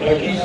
25